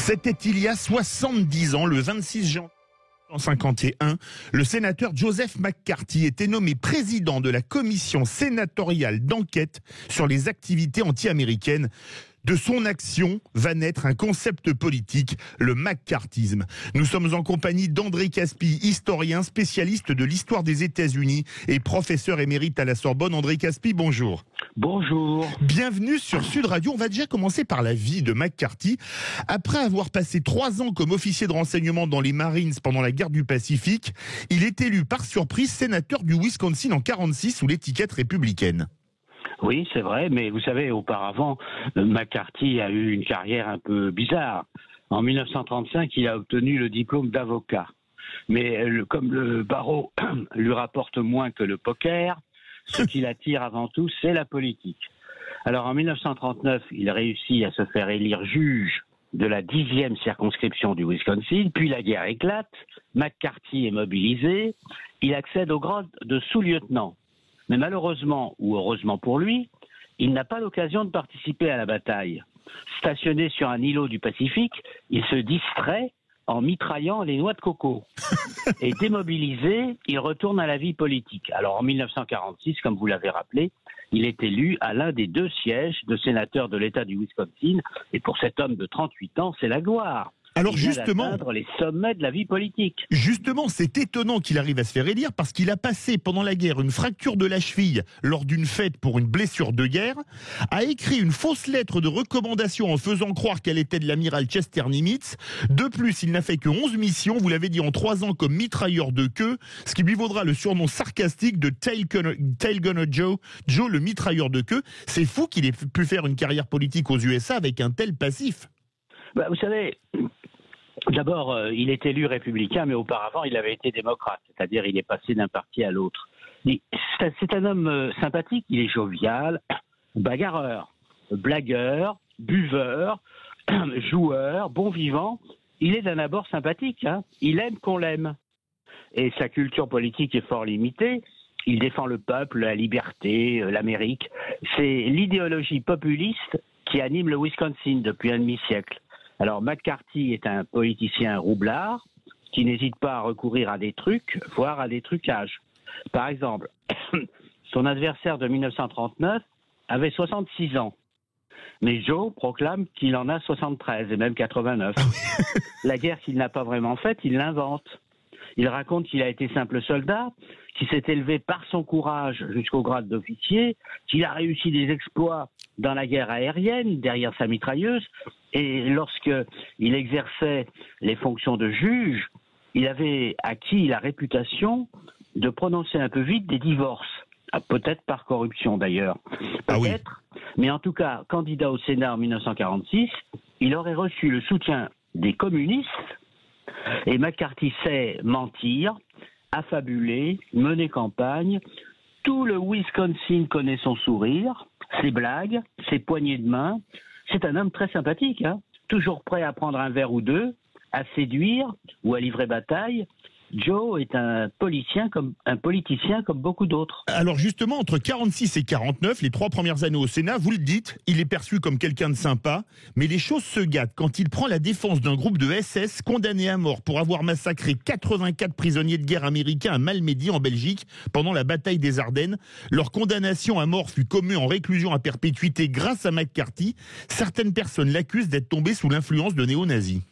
C'était il y a 70 ans, le 26 janvier 1951, le sénateur Joseph McCarthy était nommé président de la commission sénatoriale d'enquête sur les activités anti-américaines. De son action va naître un concept politique, le McCarthyisme. Nous sommes en compagnie d'André Caspi, historien, spécialiste de l'histoire des États-Unis et professeur émérite à la Sorbonne. André Caspi, bonjour. Bonjour. Bienvenue sur Sud Radio. On va déjà commencer par la vie de McCarthy. Après avoir passé 3 ans comme officier de renseignement dans les Marines pendant la guerre du Pacifique, il est élu par surprise sénateur du Wisconsin en 1946 sous l'étiquette républicaine. Oui, c'est vrai, mais vous savez, auparavant, McCarthy a eu une carrière un peu bizarre. En 1935, il a obtenu le diplôme d'avocat. Mais comme le barreau lui rapporte moins que le poker, ce qui l'attire avant tout, c'est la politique. Alors en 1939, il réussit à se faire élire juge de la 10e circonscription du Wisconsin, puis la guerre éclate, McCarthy est mobilisé, il accède au grade de sous-lieutenant. Mais malheureusement, ou heureusement pour lui, il n'a pas l'occasion de participer à la bataille. Stationné sur un îlot du Pacifique, il se distrait en mitraillant les noix de coco. Et démobilisé, il retourne à la vie politique. Alors en 1946, comme vous l'avez rappelé, il est élu à l'un des 2 sièges de sénateur de l'État du Wisconsin. Et pour cet homme de 38 ans, c'est la gloire. Alors justement, les sommets de la vie politique. Justement, c'est étonnant qu'il arrive à se faire élire parce qu'il a passé pendant la guerre une fracture de la cheville lors d'une fête pour une blessure de guerre, a écrit une fausse lettre de recommandation en faisant croire qu'elle était de l'amiral Chester Nimitz. De plus, il n'a fait que 11 missions, vous l'avez dit, en 3 ans comme mitrailleur de queue, ce qui lui vaudra le surnom sarcastique de Tail Gunner Joe, Joe le mitrailleur de queue. C'est fou qu'il ait pu faire une carrière politique aux USA avec un tel passif. Vous savez, d'abord, il est élu républicain, mais auparavant, il avait été démocrate, c'est-à-dire il est passé d'un parti à l'autre. C'est un homme sympathique, il est jovial, bagarreur, blagueur, buveur, joueur, bon vivant. Il est d'un abord sympathique, hein. Il aime qu'on l'aime. Et sa culture politique est fort limitée. Il défend le peuple, la liberté, l'Amérique. C'est l'idéologie populiste qui anime le Wisconsin depuis un demi-siècle. Alors McCarthy est un politicien roublard qui n'hésite pas à recourir à des trucs, voire à des trucages. Par exemple, son adversaire de 1939 avait 66 ans. Mais Joe proclame qu'il en a 73 et même 89. La guerre qu'il n'a pas vraiment faite, il l'invente. Il raconte qu'il a été simple soldat, qu'il s'est élevé par son courage jusqu'au grade d'officier, qu'il a réussi des exploits dans la guerre aérienne, derrière sa mitrailleuse, et lorsque il exerçait les fonctions de juge, il avait acquis la réputation de prononcer un peu vite des divorces. Peut-être par corruption d'ailleurs. Peut-être, mais en tout cas, candidat au Sénat en 1946, il aurait reçu le soutien des communistes. Et McCarthy sait mentir, affabuler, mener campagne. Tout le Wisconsin connaît son sourire, ses blagues, ses poignées de main. C'est un homme très sympathique, hein, toujours prêt à prendre un verre ou deux, à séduire ou à livrer bataille. Joe est un politicien comme beaucoup d'autres. Alors justement, entre 46 et 49, les 3 premières années au Sénat, vous le dites, il est perçu comme quelqu'un de sympa, mais les choses se gâtent quand il prend la défense d'un groupe de SS condamné à mort pour avoir massacré 84 prisonniers de guerre américains à Malmedy en Belgique pendant la bataille des Ardennes. Leur condamnation à mort fut commue en réclusion à perpétuité grâce à McCarthy. Certaines personnes l'accusent d'être tombé sous l'influence de néo-nazis.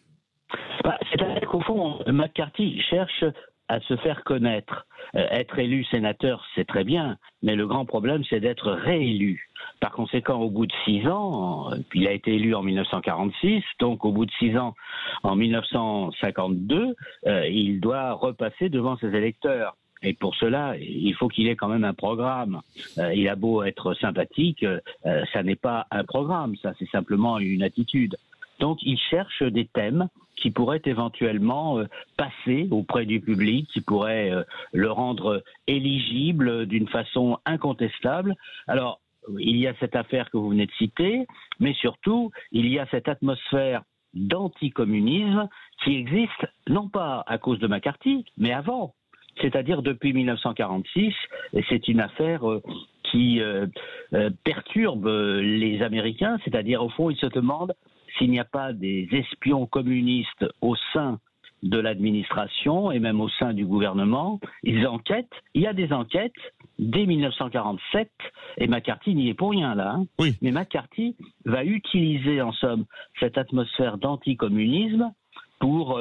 C'est-à-dire qu'au fond, McCarthy cherche à se faire connaître. Être élu sénateur, c'est très bien, mais le grand problème, c'est d'être réélu. Par conséquent, au bout de 6 ans, il a été élu en 1946, donc au bout de 6 ans, en 1952, il doit repasser devant ses électeurs. Et pour cela, il faut qu'il ait quand même un programme. Il a beau être sympathique, ça n'est pas un programme, ça c'est simplement une attitude. Donc il cherche des thèmes qui pourraient éventuellement passer auprès du public, qui pourraient le rendre éligible d'une façon incontestable. Alors, il y a cette affaire que vous venez de citer, mais surtout, il y a cette atmosphère d'anticommunisme qui existe, non pas à cause de McCarthy, mais avant. C'est-à-dire depuis 1946, et c'est une affaire qui perturbe les Américains, c'est-à-dire au fond, ils se demandent s'il n'y a pas des espions communistes au sein de l'administration et même au sein du gouvernement. Ils enquêtent, il y a des enquêtes dès 1947, et McCarthy n'y est pour rien là. Oui. Mais McCarthy va utiliser en somme cette atmosphère d'anticommunisme pour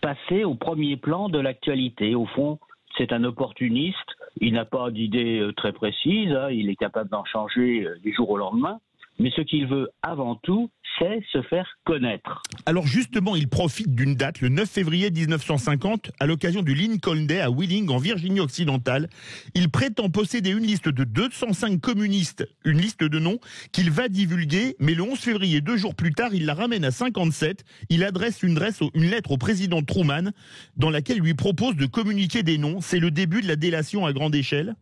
passer au premier plan de l'actualité. Au fond, c'est un opportuniste, il n'a pas d'idée très précise, il est capable d'en changer du jour au lendemain, mais ce qu'il veut avant tout, c'est se faire connaître. Alors justement, il profite d'une date, le 9 février 1950, à l'occasion du Lincoln Day à Wheeling, en Virginie-Occidentale. Il prétend posséder une liste de 205 communistes, une liste de noms qu'il va divulguer, mais le 11 février, 2 jours plus tard, il la ramène à 57. Il adresse une lettre au président Truman, dans laquelle il lui propose de communiquer des noms. C'est le début de la délation à grande échelle.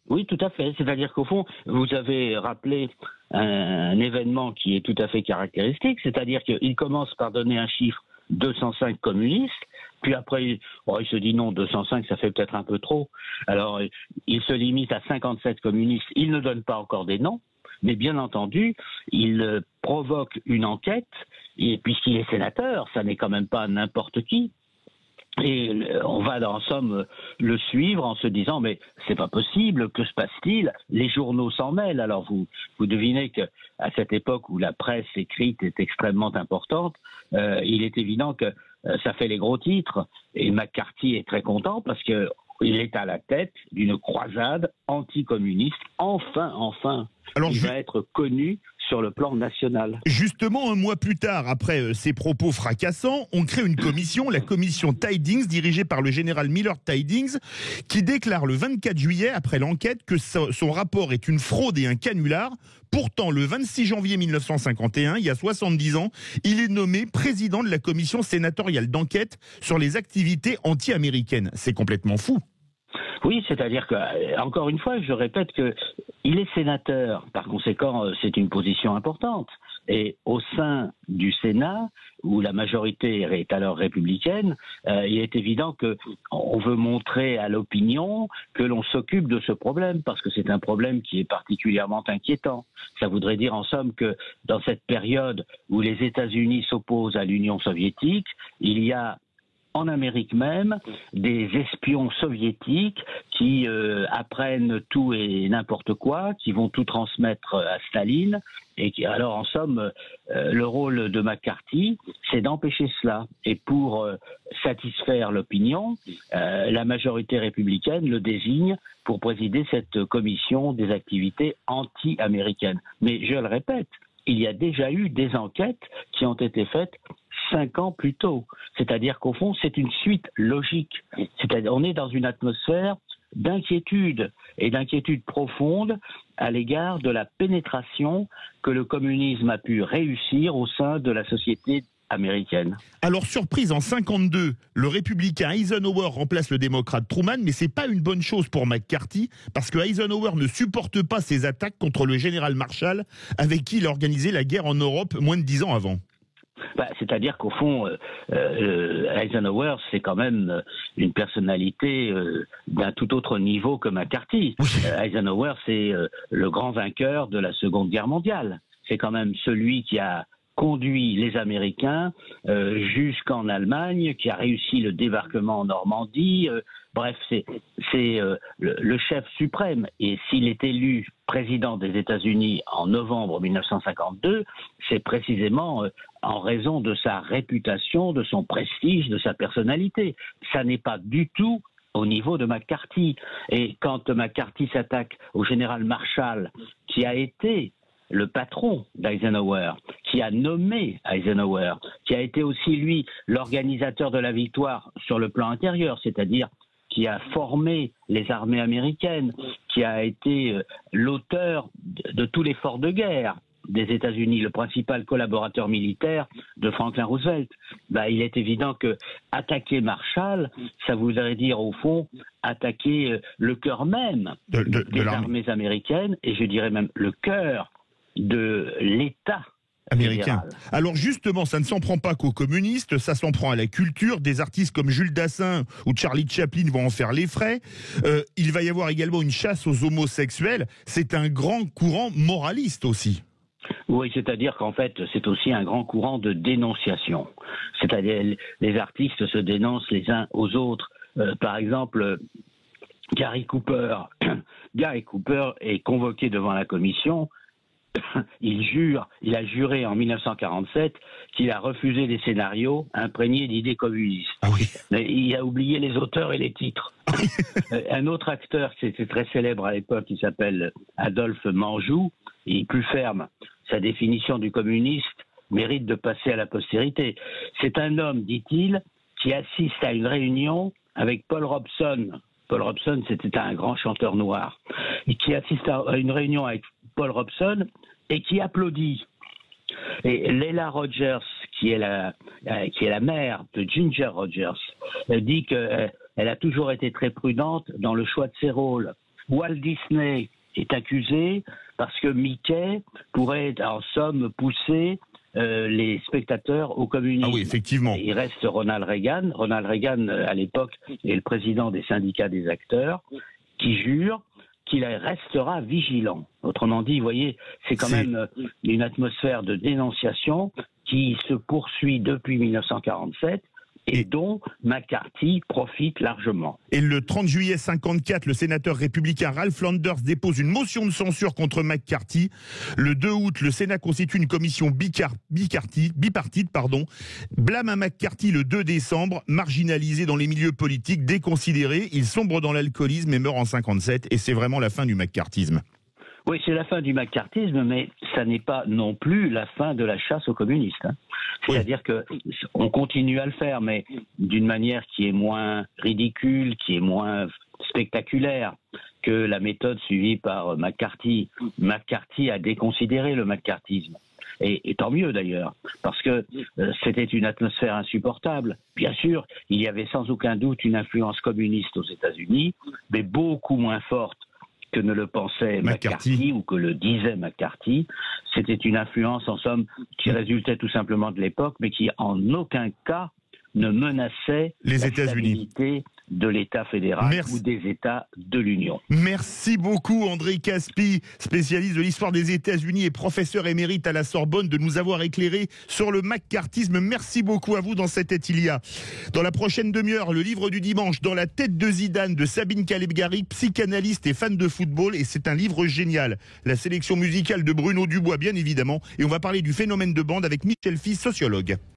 Oui, tout à fait. C'est-à-dire qu'au fond, vous avez rappelé un événement qui est tout à fait caractéristique, c'est-à-dire qu'il commence par donner un chiffre 205 communistes, puis après, il se dit non, 205, ça fait peut-être un peu trop. Alors, il se limite à 57 communistes. Il ne donne pas encore des noms, mais bien entendu, il provoque une enquête, et puisqu'il est sénateur, ça n'est quand même pas n'importe qui. Et on va en somme le suivre en se disant mais c'est pas possible, que se passe-t-il? Les journaux s'en mêlent. Alors vous devinez que à cette époque où la presse écrite est extrêmement importante, il est évident que ça fait les gros titres et McCarthy est très content parce que il est à la tête d'une croisade anticommuniste. Enfin, il va être connu sur le plan national. Justement, un mois plus tard, après ces propos fracassants, on crée une commission, la commission Tydings, dirigée par le général Millard Tydings, qui déclare le 24 juillet, après l'enquête, que son rapport est une fraude et un canular. Pourtant, le 26 janvier 1951, il y a 70 ans, il est nommé président de la commission sénatoriale d'enquête sur les activités anti-américaines. C'est complètement fou. Oui, c'est-à-dire que, encore une fois, je répète que il est sénateur, par conséquent, c'est une position importante. Et au sein du Sénat, où la majorité est alors républicaine, il est évident qu'on veut montrer à l'opinion que l'on s'occupe de ce problème, parce que c'est un problème qui est particulièrement inquiétant. Ça voudrait dire en somme que dans cette période où les États-Unis s'opposent à l'Union soviétique, il y a en Amérique même, des espions soviétiques qui apprennent tout et n'importe quoi, qui vont tout transmettre à Staline, et qui, alors en somme, le rôle de McCarthy, c'est d'empêcher cela. Et pour satisfaire l'opinion, la majorité républicaine le désigne pour présider cette commission des activités anti-américaines. Mais je le répète, il y a déjà eu des enquêtes qui ont été faites 5 ans plus tôt. C'est-à-dire qu'au fond, c'est une suite logique. C'est-à-dire on est dans une atmosphère d'inquiétude et d'inquiétude profonde à l'égard de la pénétration que le communisme a pu réussir au sein de la société américaine. Alors, surprise, en 52, le républicain Eisenhower remplace le démocrate Truman, mais c'est pas une bonne chose pour McCarthy, parce que Eisenhower ne supporte pas ses attaques contre le général Marshall, avec qui il a organisé la guerre en Europe moins de 10 ans avant. C'est-à-dire qu'au fond, Eisenhower, c'est quand même une personnalité d'un tout autre niveau que McCarthy. Eisenhower, c'est le grand vainqueur de la Seconde Guerre mondiale. C'est quand même celui qui a conduit les Américains jusqu'en Allemagne, qui a réussi le débarquement en Normandie. Bref, c'est le chef suprême. Et s'il est élu président des États-Unis en novembre 1952, c'est précisément en raison de sa réputation, de son prestige, de sa personnalité. Ça n'est pas du tout au niveau de McCarthy. Et quand McCarthy s'attaque au général Marshall, qui a été le patron d'Eisenhower, qui a nommé Eisenhower, qui a été aussi, lui, l'organisateur de la victoire sur le plan intérieur, c'est-à-dire qui a formé les armées américaines, qui a été l'auteur de tout l'effort de guerre des États-Unis, le principal collaborateur militaire de Franklin Roosevelt. Il est évident que attaquer Marshall, ça voudrait dire au fond attaquer le cœur même des armées américaines, et je dirais même le cœur de l'État américain. Alors justement, ça ne s'en prend pas qu'aux communistes, ça s'en prend à la culture. Des artistes comme Jules Dassin ou Charlie Chaplin vont en faire les frais. Il va y avoir également une chasse aux homosexuels. C'est un grand courant moraliste aussi. Oui, c'est-à-dire qu'en fait, c'est aussi un grand courant de dénonciation. C'est-à-dire les artistes se dénoncent les uns aux autres. Par exemple, Gary Cooper. Gary Cooper est convoqué devant la commission. Il a juré en 1947 qu'il a refusé des scénarios imprégnés d'idées communistes. Ah oui. Mais il a oublié les auteurs et les titres. Un autre acteur qui était très célèbre à l'époque, qui s'appelle Adolphe Manjou, il est plus ferme. Sa définition du communiste mérite de passer à la postérité. C'est un homme, dit-il, qui assiste à une réunion avec Paul Robeson. Paul Robeson, c'était un grand chanteur noir. Et qui assiste à une réunion avec Paul Robeson et qui applaudit. Et Leila Rogers, qui est la mère de Ginger Rogers, dit qu'elle a toujours été très prudente dans le choix de ses rôles. Walt Disney est accusé parce que Mickey pourrait, en somme, pousser les spectateurs au communisme. Ah oui, effectivement. Et il reste Ronald Reagan. Ronald Reagan, à l'époque, est le président des syndicats des acteurs, qui jure qu'il restera vigilant. Autrement dit, vous voyez, c'est quand même une atmosphère de dénonciation qui se poursuit depuis 1947 et dont McCarthy profite largement. Et le 30 juillet 54, le sénateur républicain Ralph Landers dépose une motion de censure contre McCarthy. Le 2 août, le Sénat constitue une commission bipartite, blâme à McCarthy le 2 décembre, marginalisé dans les milieux politiques, déconsidéré, il sombre dans l'alcoolisme et meurt en 57, et c'est vraiment la fin du McCarthyisme. Oui, c'est la fin du McCarthyisme, mais ça n'est pas non plus la fin de la chasse aux communistes. Hein. C'est-à-dire qu'on continue à le faire, mais d'une manière qui est moins ridicule, qui est moins spectaculaire que la méthode suivie par McCarthy. McCarthy a déconsidéré le McCarthyisme. Et tant mieux d'ailleurs, parce que c'était une atmosphère insupportable. Bien sûr, il y avait sans aucun doute une influence communiste aux États-Unis, mais beaucoup moins forte que ne le pensait McCarthy ou que le disait McCarthy. C'était une influence, en somme, qui résultait tout simplement de l'époque, mais qui en aucun cas ne menaçait les États-Unis de l'État fédéral ou des États de l'Union. Merci beaucoup André Caspi, spécialiste de l'histoire des États-Unis et professeur émérite à la Sorbonne, de nous avoir éclairé sur le McCarthyisme. Merci beaucoup à vous dans C'était il y a. Dans la prochaine demi-heure, le livre du dimanche, Dans la tête de Zidane, de Sabine Caleb-Gary, psychanalyste et fan de football, et c'est un livre génial. La sélection musicale de Bruno Dubois, bien évidemment, et on va parler du phénomène de bande avec Michel Fils, sociologue.